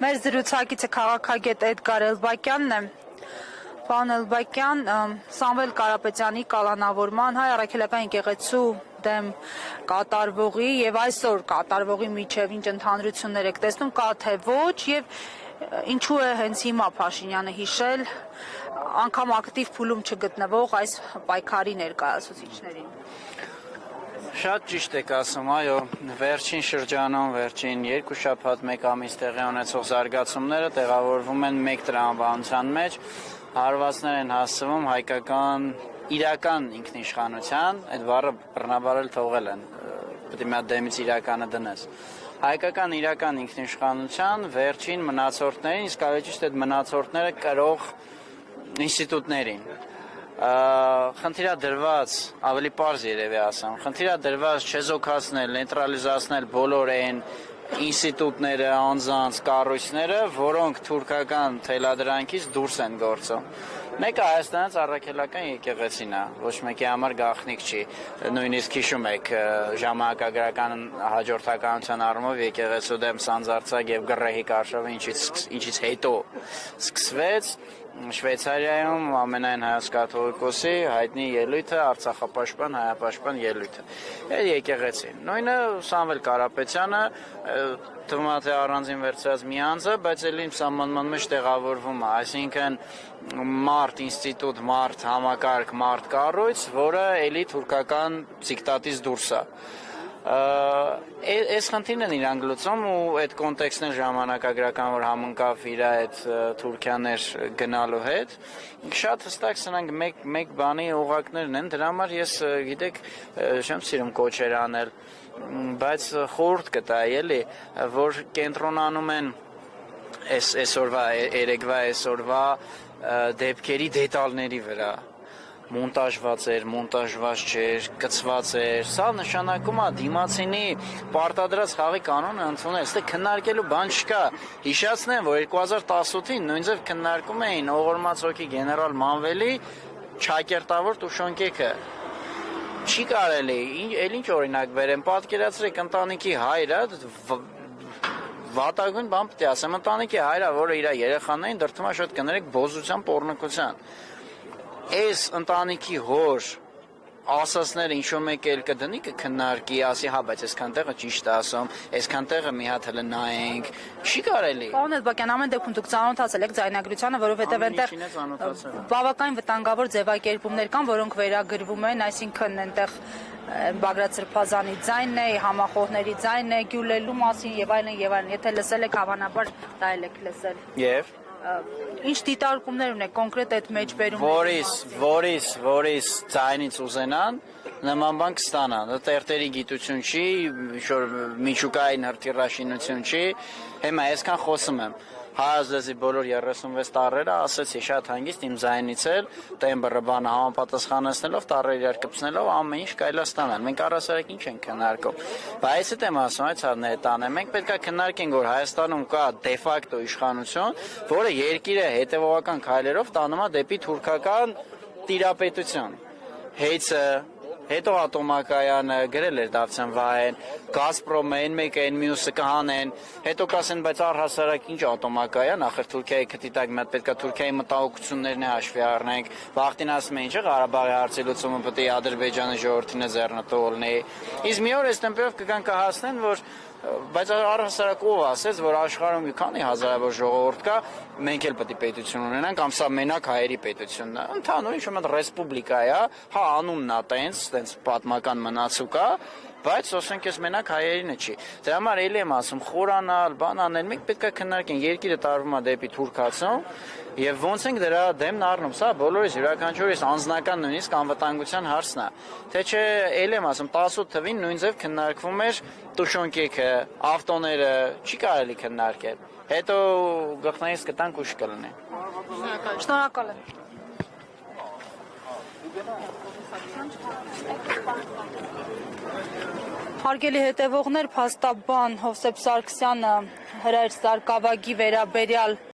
Մեր զրուցակիցը քաղաքագետ Էդգար Էլբակյանն է։ Պարոն Էլբակյան, Սամվել Կարապետյանի կալանավորման Հայ առաքելական եկեղեցու դեմ կատարվողի եւ այսօր կատարվողի միջև ինչ ընդհանրություններ եք տեսնում, կա թե ոչ, եւ ինչու է հենց հիմա Փաշինյանը հիշել անգամ ակտիվ փուլում չգտնվող այս պայքարի ներկայացուցիչներին։ Շատ ճիշտ եք ասում, այո, վերջին շրջանում, վերջին 2 շաբաթ 1 ամիս տեղի ունեցող զարգացումները տեղավորվում են մեկ տրամաբանության մեջ, հարվածներ են հասցվում հայկական իրական ինքնիշխանության, այդ բառը բռնաբարել թողել են, պետք է մի հատ դեմից իրականը դնես։ Հայկական իրական ինքնիշխանության վերջին մնացորդներին, իսկ ավելի ճիշտ այդ մնացորդները կրող ինստիտուտներին։ Խնդիրադրված, ավելի պարզ երևի ասեմ, խնդիրադրված չեզոքացնել, նեյտրալիզացնել բոլոր այն ինստիտուտները, անձանց, կառույցները, որոնք թուրքական թելադրանքից դուրս են գործում։ Մեկը Հայաստանից առաքելական եկեղեցին է, ոչ մեկի համար գաղտնիք չի, նույնիսկ հիշում եք ժամանակագրական հաջորդականության առումով եկեղեցու դեմ սանձարձակ եւ գռեհիկ արշավը ինչից հետո սկսվեց Շվեյցարիայում ամենայն հայոց կաթողիկոսի հայտնի ելույթը, Արցախապաշտպան, հայապաշտպան ելույթը։ Այդ եկեղեցին։ Նույնը Սամվել Կարապետյանը թվում է թե առանձին վերցրած մի անձ է, բայց ելի սահմանման մեջ տեղավորվում է, այսինքն մարդ ինստիտուտ, մարդ համակարգ, մարդ կառույց, որը ելի թուրքական դիկտատից դուրս է։ Այս խնդիրն են իրանք լուծում ու այդ կոնտեքստն է ժամանակագրական, որ համընկավ իր այդ Թուրքիաներ գնալու հետ։ Շատ հստակ սրանք մեկ բանի օղակներն են, դրա համար ես գիտեք չեմ սիրում կոչեր անել, բայց խորհուրդ կտայի էլի, որ կենտրոնանում են այսօրվա դեպքերի դետալների վրա։ Մոնտաժված էր, մոնտաժված չէր, կցված էր, սա նշանակում է դիմացինի պարտադրած խաղի կանոնը ընդունել, այստեղ քննարկելու բան չկա, հիշացնեմ, որ 2018-ին նույնձև քննարկում էին ողորմած հոգի գեներալ Մանվելի ճակերտավոր տուշոնկեքը, չի կարելի, էլ ինչ օրինակ բերեմ, պատկերացրեք ընտանիքի հայրը, վատագույն բան պետք է ասեմ, ընտանիքի հայրը, որը իր երեխաներին դրդում է շատ կներեք բոզության, պոռնկության, այս ընտանիքի հոր ասածները ինչ-որ մեկ էլ կդնի կքննարկի, ասի, հա, բայց այսքան տեղը ճիշտ է ասում, այսքան տեղը մի հատ հələ նայենք, չի կարելի։ Պարոն Էլբակյան, ամեն դեպքում դուք ծանոթացել եք ձայնագրությանը, որովհետև այնտեղ բավական վտանգավոր ձևակերպումներ կան, որոնք վերագրվում են, այսինքն այնտեղ Բագրատ Սրբազանի ձայնն է, համախոհների ձայնն է, գյուլելու մասին եւ այլն, եթե լսել եք, հավանաբար դա էլ եք լսել։ Եվ Ինչ դիտարկումներ ունեք կոնկրետ այդ մեջբերում։ Որից ձայնից ուզենան, նման բան կստանան, դա տերտերի գիտություն չի, ինչ-որ միջուկային հրթիռաշինություն չի, հիմա այսքան խոսում եմ, հայազլեզի բոլոր 36 տառերը ասեցի շատ հանգիստ իմ ձայնից էլ, տեմբրը բանը համապատասխանեցնելով, տառերը իրար կպցնելով ամեն ինչ կարելի է ստանալ, մենք առասարակ ինչ ենք քննարկում, բայց այդ եմ ասում, այդ ցավները տանը, մենք պետք է քննարկենք, որ Հայաստանում կա դեֆակտո իշխանություն, որը երկիրը հետևողական քայլերով տանում է դեպի թուրքական տիրապետություն, հեյցը հետո ատոմակայանը գրել էր Դավթյան Վահեն, Գազպրոմը, այն մեկը, այն մյուսը կհանեն, հետո կասեն, բայց առհասարակ ինչ ատոմակայան, ախր Թուրքիայի քթի տակ մի հատ պետք է Թուրքիայի մտահոգություններն է հաշվի առնենք, Վախտին ասում է, ինչ է Ղարաբաղի հարցի լուծումը պետք է Ադրբեջանի ժողովրդին է ձեռնտու լինի, իսկ մի օր այս տեմպերով կգան կհասնեն, որ բայց առհասարակ ով ասեց, որ աշխարհում քանի հազարավոր ժողովուրդ կա, մենք էլ պետք է պետություն ունենանք, կամ սա մենակ հայերի պետությունն է։ Ընդհանուր ինչ-որ մի ռեսպուբլիկա է, հա անունն է տենց պատմական մնացուկ է, բայց ասենք ես մենակ հայերինը չի։ Դրա համար էլի եմ ասում, խորանալ, բան անել, մենք պետք է քննարկենք, երկիրը տարվում է դեպի թուրքացում, եւ ոնց ենք դրա դեմն առնում, սա բոլորիս յուրաքանչյուրիս անձնական նույնիսկ անվտանգության հարցն է։ Թե չէ, էլի եմ ասում, 18 թվին նույն ձև քննարկվում էր տուշոնկեքը, ավտոները, չի կարելի քննարկել։ Հետո գլխնայից կտանք ուշ կլինի։ Շնորհակալ եմ։ Հարգելի հետևողներ, փաստաբան Հովսեփ Սարգսյանը հրայր սարկավագի վերաբերյալ